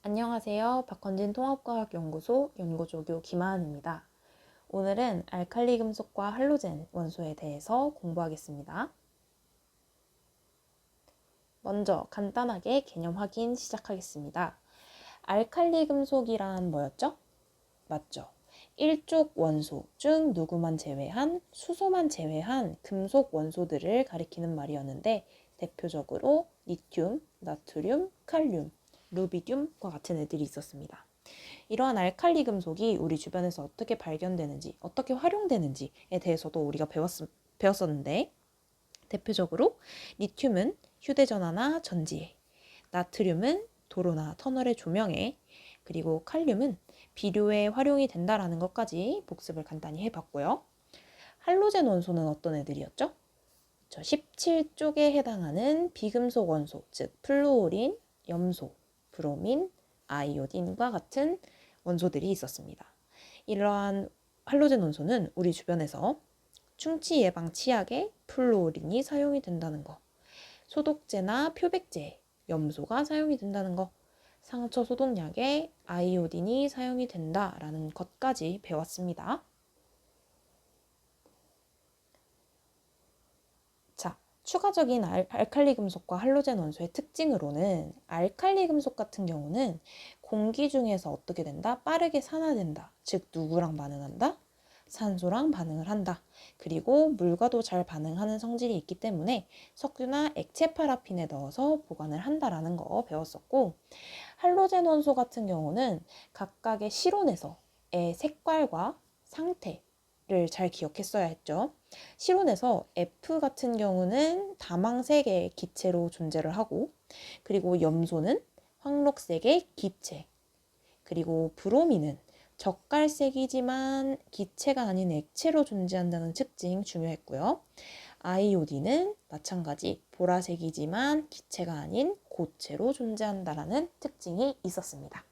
안녕하세요. 박헌진 통합과학연구소 연구조교 김하은입니다. 오늘은 알칼리 금속과 할로젠 원소에 대해서 공부하겠습니다. 먼저 간단하게 개념 확인 시작하겠습니다. 알칼리 금속이란 뭐였죠? 맞죠? 일족 원소 중 누구만 제외한 수소만 제외한 금속 원소들을 가리키는 말이었는데 대표적으로 리튬, 나트륨, 칼륨, 루비듐과 같은 애들이 있었습니다. 이러한 알칼리 금속이 우리 주변에서 어떻게 발견되는지, 어떻게 활용되는지에 대해서도 우리가 배웠었는데 대표적으로 리튬은 휴대전화나 전지에, 나트륨은 도로나 터널의 조명에, 그리고 칼륨은 비료에 활용이 된다라는 것까지 복습을 간단히 해봤고요. 할로젠 원소는 어떤 애들이었죠? 17쪽에 해당하는 비금속 원소, 즉 플루오린, 염소, 브로민, 아이오딘과 같은 원소들이 있었습니다. 이러한 할로젠 원소는 우리 주변에서 충치 예방 치약에 플루오린이 사용이 된다는 거, 소독제나 표백제에 염소가 사용이 된다는 거, 상처 소독약에 아이오딘이 사용이 된다라는 것까지 배웠습니다. 자, 추가적인 알칼리 금속과 할로젠 원소의 특징으로는 알칼리 금속 같은 경우는 공기 중에서 어떻게 된다? 빠르게 산화된다. 즉 누구랑 반응한다? 산소랑 반응을 한다. 그리고 물과도 잘 반응하는 성질이 있기 때문에 석유나 액체 파라핀에 넣어서 보관을 한다라는 거 배웠었고, 할로젠 원소 같은 경우는 각각의 실온에서의 색깔과 상태를 잘 기억했어야 했죠. 실온에서 F 같은 경우는 다망색의 기체로 존재를 하고, 그리고 염소는 황록색의 기체, 그리고 브로민은 젓갈색이지만 기체가 아닌 액체로 존재한다는 특징 중요했고요. 아이오딘은 마찬가지 보라색이지만 기체가 아닌 고체로 존재한다는 특징이 있었습니다.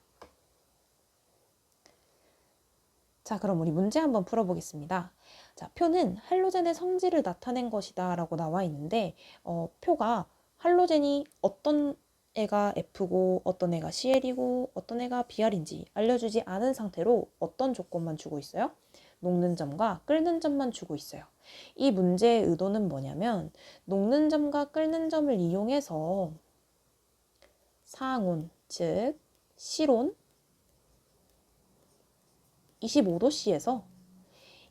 자, 그럼 우리 문제 한번 풀어보겠습니다. 자, 표는 할로젠의 성질을 나타낸 것이다 라고 나와 있는데 표가 할로젠이 어떤 애가 F고 어떤 애가 Cl이고 어떤 애가 Br인지 알려주지 않은 상태로 어떤 조건만 주고 있어요? 녹는 점과 끓는 점만 주고 있어요. 이 문제의 의도는 뭐냐면 녹는 점과 끓는 점을 이용해서 상온, 즉 실온 25도씨에서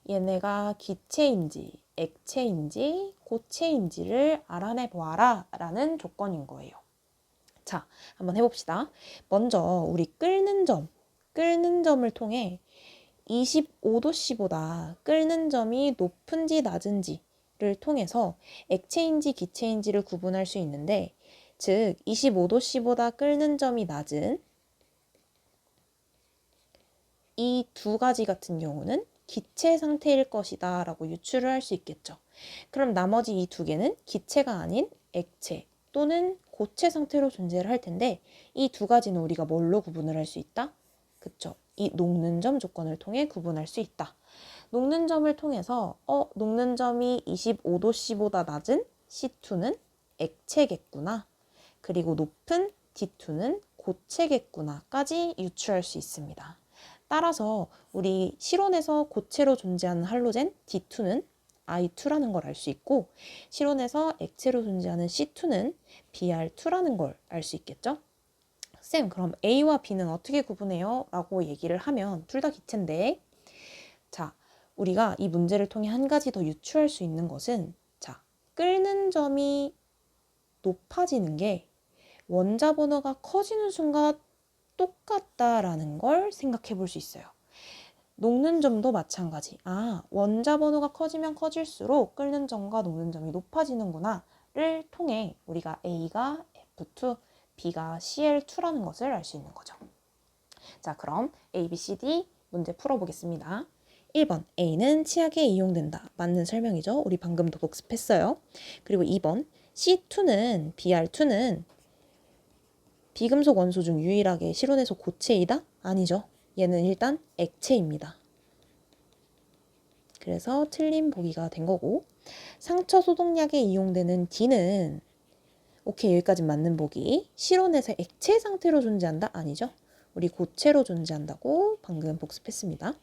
얘네가 기체인지 액체인지 고체인지를 알아내 보아라 라는 조건인 거예요. 자, 한번 해봅시다. 먼저 우리 끓는 점을 통해 25도씨보다 끓는 점이 높은지 낮은지를 통해서 액체인지 기체인지를 구분할 수 있는데, 즉 25도씨보다 끓는 점이 낮은 이 두 가지 같은 경우는 기체 상태일 것이다 라고 유추를 할 수 있겠죠. 그럼 나머지 이 두 개는 기체가 아닌 액체 또는 고체 상태로 존재를 할 텐데, 이 두 가지는 우리가 뭘로 구분을 할 수 있다? 그쵸? 이 녹는 점 조건을 통해 구분할 수 있다. 녹는 점을 통해서 녹는 점이 25도씨보다 낮은 C2는 액체겠구나. 그리고 높은 D2는 고체겠구나까지 유추할 수 있습니다. 따라서 우리 실온에서 고체로 존재하는 할로젠 D2는 I2라는 걸 알 수 있고, 실온에서 액체로 존재하는 C2는 Br2라는 걸 알 수 있겠죠? 쌤, 그럼 A와 B는 어떻게 구분해요? 라고 얘기를 하면 둘 다 기체인데, 자, 우리가 이 문제를 통해 한 가지 더 유추할 수 있는 것은, 자, 끓는 점이 높아지는 게 원자 번호가 커지는 순간 똑같다라는 걸 생각해 볼 수 있어요. 녹는 점도 마찬가지. 원자 번호가 커지면 커질수록 끓는 점과 녹는 점이 높아지는구나를 통해 우리가 A가 F2, B가 Cl2라는 것을 알 수 있는 거죠. 자, 그럼 A, B, C, D 문제 풀어보겠습니다. 1번 A는 치약에 이용된다. 맞는 설명이죠. 우리 방금도 복습했어요. 그리고 2번 C2는 Br2는 비금속 원소 중 유일하게 실온에서 고체이다? 아니죠. 얘는 일단 액체입니다. 그래서 틀린 보기가 된 거고, 상처 소독약에 이용되는 D는 오케이, 여기까지 맞는 보기. 실온에서 액체 상태로 존재한다? 아니죠. 우리 고체로 존재한다고 방금 복습했습니다.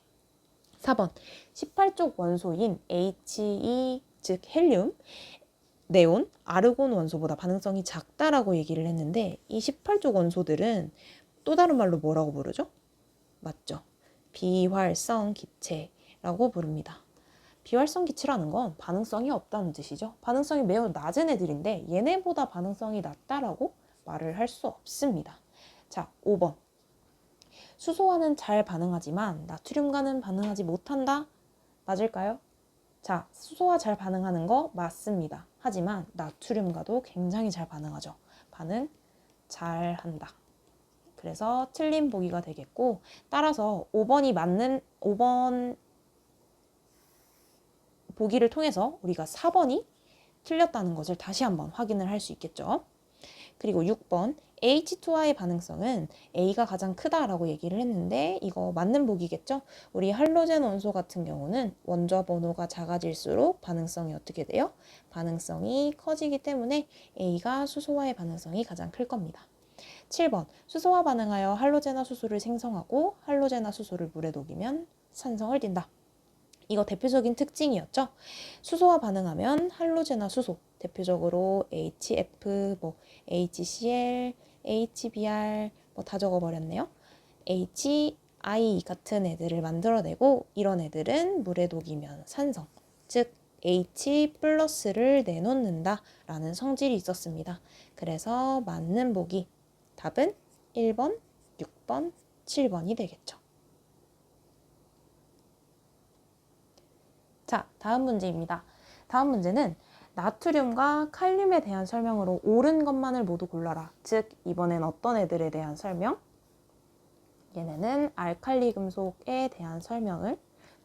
4번 18족 원소인 He, 즉 헬륨, 네온, 아르곤 원소보다 반응성이 작다라고 얘기를 했는데 이 18족 원소들은 또 다른 말로 뭐라고 부르죠? 맞죠? 비활성 기체라고 부릅니다. 비활성 기체라는 건 반응성이 없다는 뜻이죠. 반응성이 매우 낮은 애들인데 얘네보다 반응성이 낮다라고 말을 할 수 없습니다. 자, 5번. 수소와는 잘 반응하지만 나트륨과는 반응하지 못한다. 맞을까요? 자, 수소와 잘 반응하는 거 맞습니다. 하지만 나트륨과도 굉장히 잘 반응하죠. 반응 잘 한다. 그래서 틀린 보기가 되겠고, 따라서 5번 보기를 통해서 우리가 4번이 틀렸다는 것을 다시 한번 확인을 할 수 있겠죠. 그리고 6번 H2와의 반응성은 A가 가장 크다라고 얘기를 했는데 이거 맞는 보기겠죠? 우리 할로젠 원소 같은 경우는 원자 번호가 작아질수록 반응성이 어떻게 돼요? 반응성이 커지기 때문에 A가 수소와의 반응성이 가장 클 겁니다. 7번 수소와 반응하여 할로제나 수소를 생성하고 할로제나 수소를 물에 녹이면 산성을 띈다. 이거 대표적인 특징이었죠. 수소와 반응하면 할로제나 수소, 대표적으로 HF, HCl, HBr 다 적어버렸네요. HI 같은 애들을 만들어내고 이런 애들은 물에 녹이면 산성, 즉 H 플러스를 내놓는다 라는 성질이 있었습니다. 그래서 맞는 보기, 답은 1번, 6번, 7번이 되겠죠. 자, 다음 문제입니다. 다음 문제는 나트륨과 칼륨에 대한 설명으로 옳은 것만을 모두 골라라. 즉, 이번엔 어떤 애들에 대한 설명? 얘네는 알칼리 금속에 대한 설명을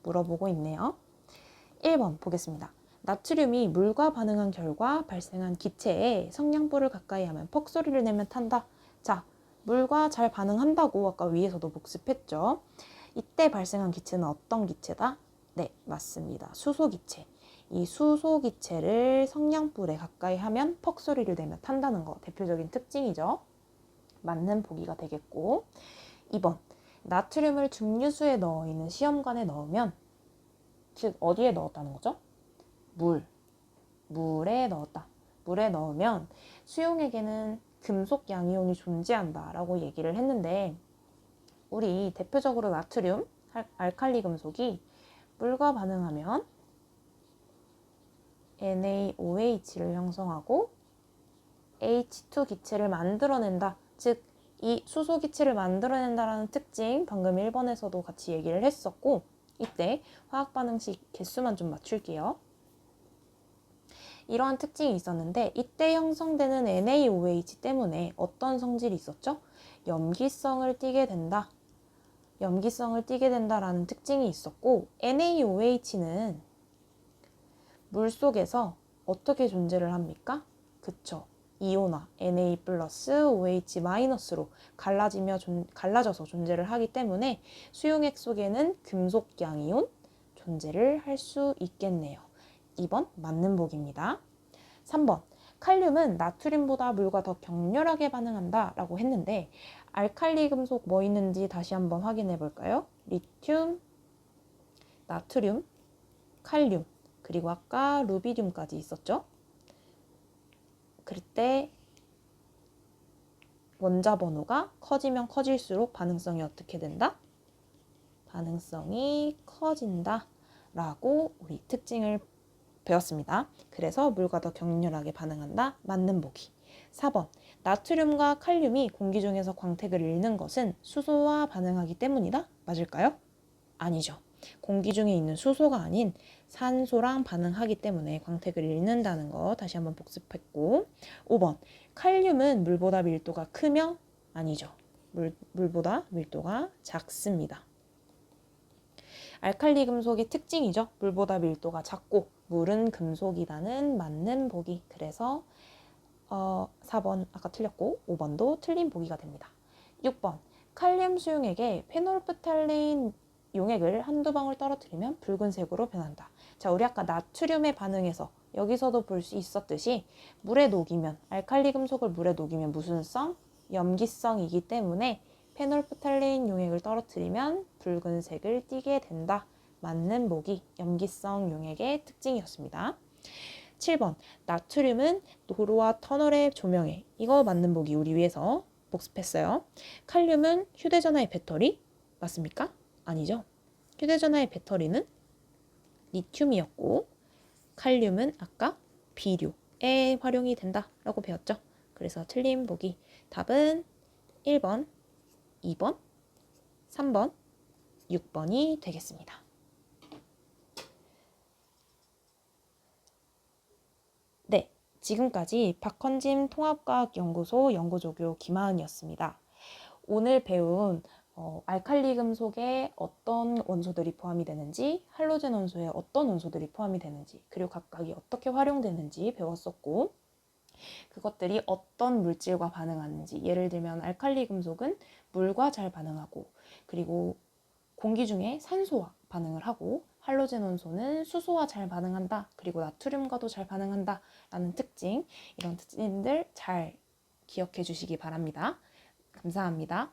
물어보고 있네요. 1번 보겠습니다. 나트륨이 물과 반응한 결과 발생한 기체에 성냥불을 가까이 하면 퍽 소리를 내면 탄다. 자, 물과 잘 반응한다고 아까 위에서도 복습했죠. 이때 발생한 기체는 어떤 기체다? 네, 맞습니다. 수소기체. 이 수소기체를 성냥불에 가까이 하면 퍽 소리를 내며 탄다는 거 대표적인 특징이죠. 맞는 보기가 되겠고 2번 나트륨을 증류수에 넣어 있는 시험관에 넣으면 즉 어디에 넣었다는 거죠? 물에 넣었다. 물에 넣으면 수용액에는 금속 양이온이 존재한다 라고 얘기를 했는데 우리 대표적으로 나트륨, 알칼리 금속이 물과 반응하면 NaOH를 형성하고 H2 기체를 만들어낸다. 즉, 이 수소 기체를 만들어낸다라는 특징 방금 1번에서도 같이 얘기를 했었고 이때 화학 반응식 개수만 좀 맞출게요. 이러한 특징이 있었는데 이때 형성되는 NaOH 때문에 어떤 성질이 있었죠? 염기성을 띠게 된다. 염기성을 띠게 된다라는 특징이 있었고 NaOH는 물 속에서 어떻게 존재를 합니까? 그쵸. 이온화 Na 플러스 OH 마이너스로 갈라져서 존재를 하기 때문에 수용액 속에는 금속 양이온 존재를 할 수 있겠네요. 2번 맞는 보기입니다. 3번 칼륨은 나트륨보다 물과 더 격렬하게 반응한다 라고 했는데 알칼리 금속 뭐 있는지 다시 한번 확인해 볼까요? 리튬, 나트륨, 칼륨, 그리고 아까 루비듐까지 있었죠? 그럴 때 원자 번호가 커지면 커질수록 반응성이 어떻게 된다? 반응성이 커진다 라고 우리 특징을 배웠습니다. 그래서 물과 더 격렬하게 반응한다. 맞는 보기. 4번 나트륨과 칼륨이 공기 중에서 광택을 잃는 것은 수소와 반응하기 때문이다. 맞을까요? 아니죠. 공기 중에 있는 수소가 아닌 산소랑 반응하기 때문에 광택을 잃는다는 거 다시 한번 복습했고 5번 칼륨은 물보다 밀도가 크며 아니죠. 물보다 밀도가 작습니다. 알칼리 금속의 특징이죠. 물보다 밀도가 작고 물은 금속이라는 맞는 보기. 그래서 4번 아까 틀렸고 5번도 틀린 보기가 됩니다. 6번 칼륨 수용액에 페놀프탈레인 용액을 한두 방울 떨어뜨리면 붉은색으로 변한다. 자, 우리 아까 나트륨의 반응에서 여기서도 볼 수 있었듯이 물에 녹이면 알칼리 금속을 물에 녹이면 무슨 성? 염기성이기 때문에 페놀프탈레인 용액을 떨어뜨리면 붉은색을 띠게 된다. 맞는 보기, 염기성 용액의 특징이었습니다. 7번, 나트륨은 도로와 터널의 조명에. 이거 맞는 보기 우리 위해서 복습했어요. 칼륨은 휴대전화의 배터리, 맞습니까? 아니죠. 휴대전화의 배터리는 리튬이었고 칼륨은 아까 비료에 활용이 된다라고 배웠죠. 그래서 틀린 보기 답은 1번, 2번, 3번, 6번이 되겠습니다. 네, 지금까지 박헌짐 통합과학연구소 연구조교 김하은이었습니다. 오늘 배운 알칼리 금속에 어떤 원소들이 포함이 되는지, 할로젠 원소에 어떤 원소들이 포함이 되는지, 그리고 각각이 어떻게 활용되는지 배웠었고, 그것들이 어떤 물질과 반응하는지, 예를 들면 알칼리 금속은 물과 잘 반응하고, 그리고 공기 중에 산소와 반응을 하고, 할로젠 원소는 수소와 잘 반응한다, 그리고 나트륨과도 잘 반응한다 라는 특징, 이런 특징들 잘 기억해 주시기 바랍니다. 감사합니다.